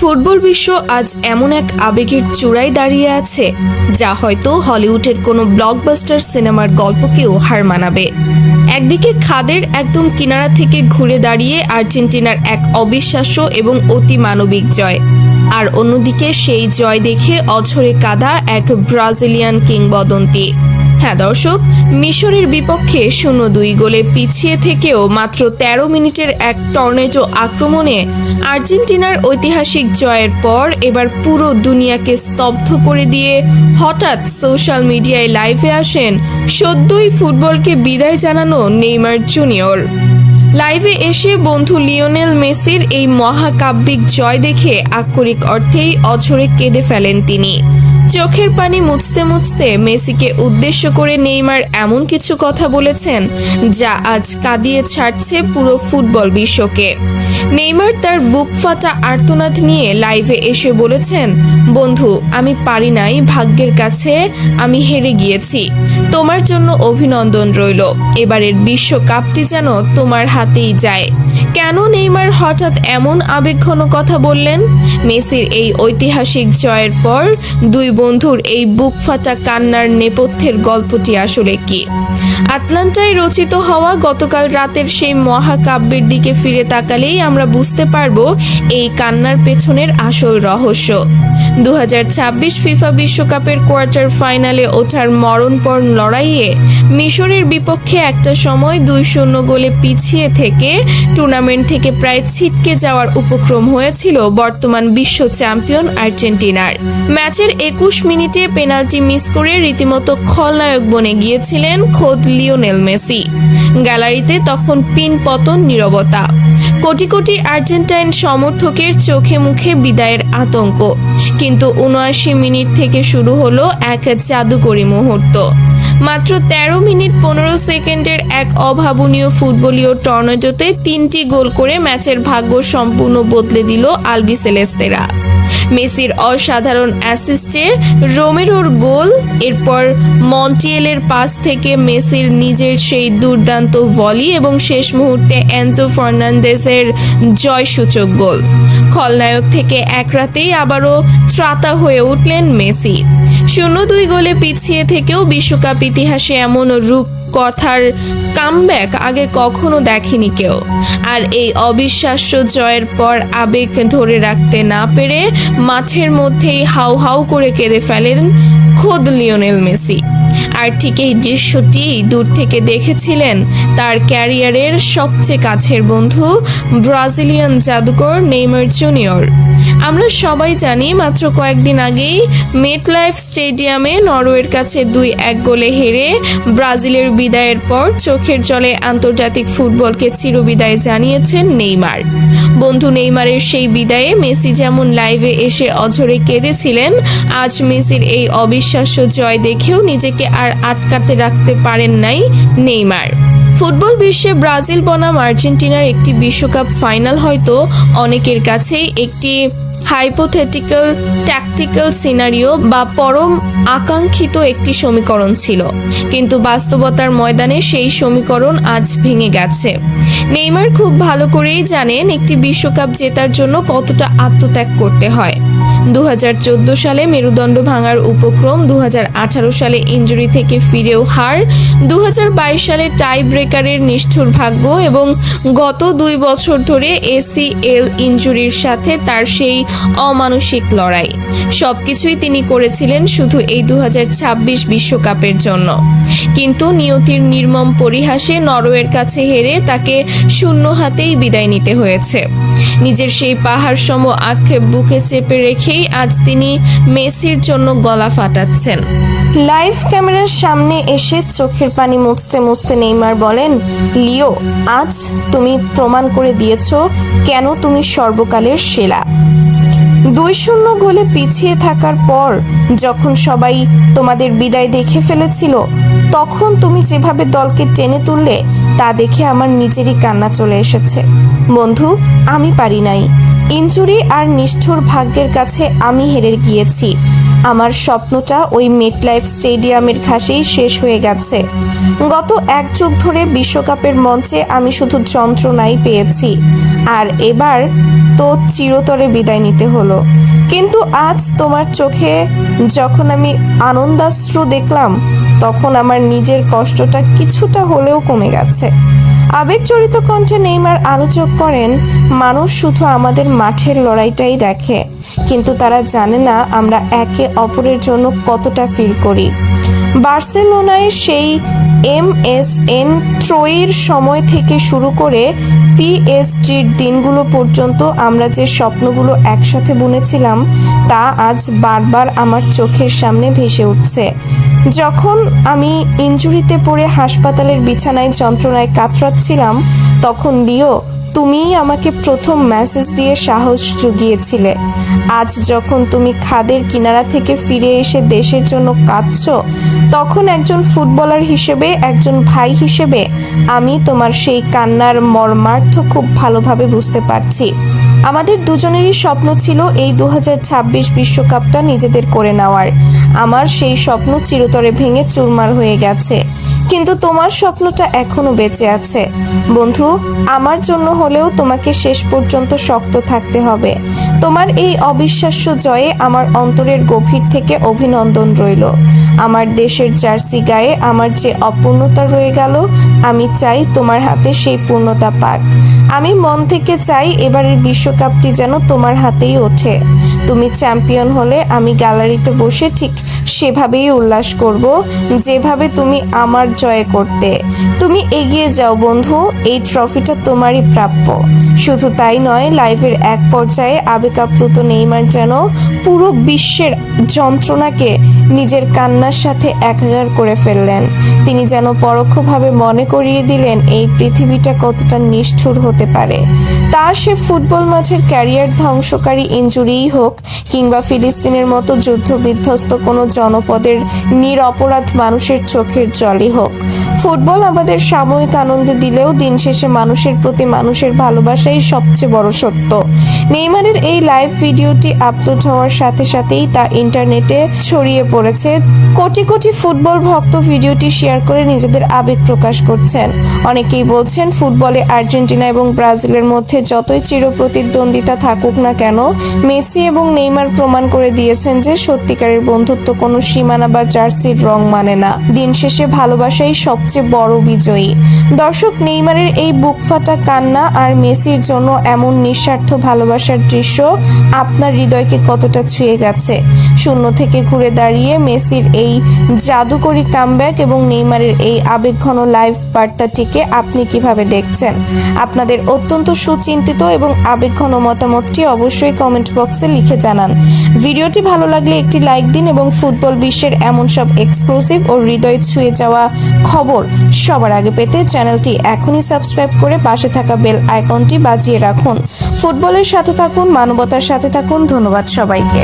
Football বিশ্ব আজ এমন এক আবেগের চূড়ায় দাঁড়িয়ে আছে যা হয়তো হলিউডের কোনো ব্লকবাস্টার সিনেমার গল্পকেও হার মানাবে। একদিকে খাদের একদম কিনারা থেকে ঘুরে দাঁড়িয়ে আর্জেন্টিনার এক অবিশ্বাস্য এবং অতি মানবিক জয়, আর অন্যদিকে সেই জয় দেখে অঝরে কাঁদা এক ব্রাজিলিয়ান কিংবদন্তি। হ্যাঁ দর্শক, মিশরের বিপক্ষে 0-2 গোলে পিছিয়ে থেকেও মাত্র 13 মিনিটের এক টর্নেডো আক্রমণে আর্জেন্টিনার ঐতিহাসিক জয়ের পর এবার পুরো দুনিয়াকে স্তব্ধ করে দিয়ে হঠাৎ সোশ্যাল মিডিয়ায় লাইভে আসেন সদ্যই ফুটবলকে বিদায় জানানো নেইমার জুনিয়র। লাইভে এসে বন্ধু লিওনেল মেসির এই মহাকাব্যিক জয় দেখে আক্ষরিক অর্থেই অঝরে কেঁদে ফেলেন তিনি। চোখের পানি মুছতে মুছতে মেসিকে উদ্দেশ্য করে নেইমার এমন কিছু কথা বলেছেন যা আজ কাঁদিয়ে ছাড়ছে পুরো ফুটবল বিশ্বকে। নেইমার তার বুক ফাটা আর্তনাদ নিয়ে লাইভে এসে বলেছেন, বন্ধু, আমি পারি নাই, ভাগ্যের কাছে আমি হেরে গিয়েছি। তোমার জন্য অভিনন্দন রইল, এবারের বিশ্বকাপটি যেন তোমার হাতেই যায়। কেন নেইমার হঠাৎ এমন আবেগঘন কথা বললেন? মেসির এই ঐতিহাসিক জয়ের পর দুই বন্ধুর এই বুক ফাটা কান্নার নেপথ্যের গল্পটি আসলে কি? আটলান্টায় রচিত হওয়া গতকাল রাতের সেই মহাকাব্যের দিকে ফিরে তাকালেই আমরা বুঝতে পারবো এই কান্নার পেছনের আসল রহস্য। 2026 ফিফা বিশ্বকাপের কোয়ার্টার ফাইনালে ওঠার মরণপণ লড়াইয়ে মিশরের বিপক্ষে একটা সময় 2-0 গোলে পিছিয়ে থেকে টুর্নামেন্ট থেকে প্রায় ছিটকে যাওয়ার উপক্রম হয়েছিল বর্তমান বিশ্ব চ্যাম্পিয়ন আর্জেন্টিনার। ম্যাচের 21 মিনিটে পেনাল্টি মিস করে রীতিমতো খলনায়ক বনে গিয়েছিলেন খোদ লিওনেল মেসি। গ্যালারিতে তখন পিন পতন নীরবতা, কোটি কোটি আর্জেন্টাইন সমর্থকের চোখে মুখে বিদায়ের আতঙ্ক। কিন্তু 79 মিনিট থেকে শুরু হলো এক জাদুকরী মুহূর্ত। মাত্র 13 মিনিট 15 সেকেন্ডের এক অভাবনীয় ফুটবলীয় টর্নেডোতে 3টি গোল করে ম্যাচের ভাগ্য সম্পূর্ণ বদলে দিল আলবিসেলেস্তেরা। মেসির অসাধারণ অ্যাসিস্টে রোমেরোর গোল, এরপর মন্টিয়েলের পাস থেকে মেসির নিজের সেই দুর্দান্ত ভলি এবং শেষ মুহূর্তে এনজো ফার্নান্দেজের জয়সূচক গোল। খলনায়ক থেকে এক রাতেই আবারও ত্রাতা হয়ে উঠলেন মেসি। 0-2 গোলে পিছিয়ে থেকেও বিশ্বকাপ ইতিহাসে এমন রূপ কথার কামব্যাক আগে কখনো দেখেনি কেউ। আর এই অবিশ্বাস্য জয়ের পর আবেগ ধরে রাখতে না পেরে মাঠের মধ্যেই হাউ হাউ করে কেঁদে ফেলেন খোদ লিওনেল মেসি। আর ঠিক এই দৃশ্যটি দূর থেকে দেখেছিলেন তার ক্যারিয়ারের সবচেয়ে কাছের বন্ধু ব্রাজিলিয়ান জাদুকর নেইমার জুনিয়র। আমরা সবাই জানি মাত্র কয়েকদিন আগেই মেটলাইফ স্টেডিয়ামে নরওয়ের কাছে 2-1 গোলে হেরে ব্রাজিলের বিদায়ের পর চোখের জলে আন্তর্জাতিক ফুটবলকে চিরবিদায় জানিয়েছেন নেইমার। বন্ধু নেইমারের সেই বিদায়ে মেসি যেমন লাইভে এসে অঝরে কেঁদেছিলেন, আজ মেসির এই অবিশ্বাস্য জয় দেখেও নিজেকে আর আটকাতে রাখতে পারেন নাই নেইমার। ফুটবল বিশ্বে ব্রাজিল বনাম আর্জেন্টিনার একটি বিশ্বকাপ ফাইনাল হয়তো অনেকের কাছেই একটি হাইপোথেটিক্যাল ট্যাকটিক্যাল সিনারিও বা পরম আকাঙ্ক্ষিত একটি সমীকরণ ছিল, কিন্তু বাস্তবতার ময়দানে সেই সমীকরণ আজ ভেঙে গেছে। নেইমার খুব ভালো করেই জানেন একটি বিশ্বকাপ জেতার জন্য কতটা আত্মত্যাগ করতে হয়। 2014 সালে মেরুদণ্ড ভাঙার উপক্রম, 2018 সালে ইনজুরি থেকে ফিরেও হার, 2022 সালে টাই ব্রেকারের নিষ্ঠুর ভাগ্য এবং গত 2 বছর ধরে ACL ইনজুরির সাথে তার সেই অমানসিক লড়াই। সবকিছুই তিনি করেছিলেন শুধু এই 2026 বিশ্বকাপের জন্য। কিন্তু নিয়তির নির্মম পরিহাসে নরওয়ের কাছে হেরে তাকে শূন্য হাতেই বিদায় নিতে হয়েছে। নিজের সেই পাহাড় সম আক্ষেপ বুকে চেপে রেখেই আজ তিনি মেসির জন্য গলা ফাটাচ্ছেন। লাইভ ক্যামেরার সামনে এসে চোখের পানি মুছতে মুছতে নেইমার বলেন, লিও, আজ তুমি প্রমাণ করে দিয়েছো কেন তুমি সর্বকালের সেরা। 2-0 গোলে পিছিয়ে থাকার পর যখন সবাই তোমাদের বিদায় দেখে ফেলেছিল, তখন তুমি যেভাবে দলকে টেনে তুললে তা দেখে আমার নিজেরই কান্না চলে এসেছে। বন্ধু, আমি পারি নাই, ইনজুরি আর নিষ্ঠুর ভাগ্যের কাছে আমি হেরে গিয়েছি। আমার স্বপ্নটা ওই মেটলাইফ স্টেডিয়ামের ঘাসেই শেষ হয়ে গেছে। গত 1 যুগ ধরে বিশ্বকাপের মঞ্চে আমি শুধু যন্ত্রণাই পেয়েছি। আর এবার তো চিরতরে বিদায় নিতে হলো। কিন্তু আজ তোমার চোখে যখন আমি আনন্দাশ্রু দেখলাম, তখন আমার নিজের কষ্টটা কিছুটা হলেও কমে গেছে। আবেগজড়িত কণ্ঠে নেইমার আলোচক করেন, মানুষ শুধু আমাদের মাঠের লড়াইটাই দেখে, কিন্তু তারা জানে না আমরা একে অপরের জন্য কতটা ফিল করি। বার্সেলোনায় সেই MSN ত্রয়ীর সময় থেকে শুরু করে PSGর দিনগুলো পর্যন্ত আমরা যে স্বপ্নগুলো একসাথে বুনেছিলাম, তা আজ বারবার আমার চোখের সামনে ভেসে উঠছে। যখন আমি ইনজুরিতে পড়ে হাসপাতালের বিছানায় যন্ত্রণায় কাতরাচ্ছিলাম, তখন লিও তুমিই আমাকে প্রথম মেসেজ দিয়ে সাহস জুগিয়েছিলে। আজ যখন তুমি খাদের কিনারা থেকে ফিরে এসে দেশের জন্য কাঁদছো, তখন একজন ফুটবলার হিসেবে, একজন ভাই হিসেবে আমি তোমার সেই কান্নার মর্মার্থ খুব ভালোভাবে বুঝতে পারছি। আমাদের দুজনেরই স্বপ্ন ছিল এই 2026 বিশ্বকাপটা নিজেদের করে নেওয়ার। আমার সেই স্বপ্ন চিরতরে ভেঙে চুরমার হয়ে গেছে, কিন্তু তোমার স্বপ্নটা এখনো বেঁচে আছে। বন্ধু, আমার জন্য হলেও তোমাকে শেষ পর্যন্ত শক্ত থাকতে হবে। তোমার এই অবিশ্বাস্য জয়ে আমার অন্তরের গভীর থেকে অভিনন্দন রইল। আমার দেশের জার্সি গায়ে আমার যে অপূর্ণতা রয়ে গেল, আমি চাই তোমার হাতে সেই পূর্ণতা পাক। আমি মন থেকে চাই এবারের বিশ্বকাপটি যেন তোমার হাতেই ওঠে। তুমি চ্যাম্পিয়ন হলে আমি গ্যালারিতে বসে ঠিক সেভাবেই উল্লাস করব, যেভাবে তুমি আমার জয় করতে। তুমি এগিয়ে যাও বন্ধু, এই ট্রফিটা তোমারই প্রাপ্য। শুধু তাই নয়, লাইভের এক পর্যায়ে আবেগাপ্লুত নেইমার যেন পুরো বিশ্বের যন্ত্রণাকে নিজের কান্নার সাথে একাকার করে ফেললেন। তিনি যেন পরোক্ষভাবে মনে করিয়ে দিলেন এই পৃথিবীটা কতটা নিষ্ঠুর হতে পারে। তার সে ফুটবল মাঠের ক্যারিয়ার ধ্বংসকারী ইনজুরিই হোক, কিংবা ফিলিস্তিনের মতো যুদ্ধবিধ্বস্ত কোনো জনপদের নিরপরাধ মানুষের চোখের জলই হোক, ফুটবল আমাদের সাময়িক আনন্দ দিলেও দিন শেষে মানুষের প্রতি মানুষের ভালোবাসাই সবচেয়ে বড় সত্য। নেইমারের এই লাইভ ভিডিওটি আপলোড হওয়ার সাথে সাথেই তা ইন্টারনেটে ছড়িয়ে পড়েছে। কোটি কোটি ফুটবল ভক্ত ভিডিওটি শেয়ার করে নিজেদের আবেগ প্রকাশ করছেন। অনেকেই বলছেন, ফুটবলে আর্জেন্টিনা এবং ব্রাজিলের মধ্যে যতই চিরপ্রতিদ্বন্দ্বিতা থাকুক না কেন, মেসি এবং নেইমার প্রমাণ করে দিয়েছেন যে সত্যিকারের বন্ধুত্ব কোনো সীমানা বা জার্সির রং মানে না। দিন শেষে ভালোবাসাই সবচেয়ে বড় বিজয়ী। দর্শক, নেইমারের এই বুকফাটা কান্না আর মেসির জন্য এমন নিঃস্বার্থ ভালোবাসার দৃশ্য আপনার হৃদয়কে কতটা ছুঁয়ে গেছে? শূন্য থেকে ঘুরে দাঁড়িয়ে মেসির এই জাদুকরী কামব্যাক এবং নেইমারের এই আবেগঘন লাইভ বার্তাটিকে আপনি কিভাবে দেখছেন? আপনাদের অত্যন্ত সুচিন্তিত এবং আবেগঘন মতামতটি অবশ্যই কমেন্ট বক্সে লিখে জানান। ভিডিওটি ভালো লাগলে একটি লাইক দিন এবং ফুটবল বিশ্বের এমন সব এক্সক্লুসিভ ও হৃদয় ছুঁয়ে যাওয়া খবর সবার আগে পেতে চ্যানেলটি এখনই সাবস্ক্রাইব করে পাশে থাকা বেল আইকনটি বাজিয়ে রাখুন। ফুটবলের সাথে থাকুন, মানবতার সাথে থাকুন। ধন্যবাদ সবাইকে।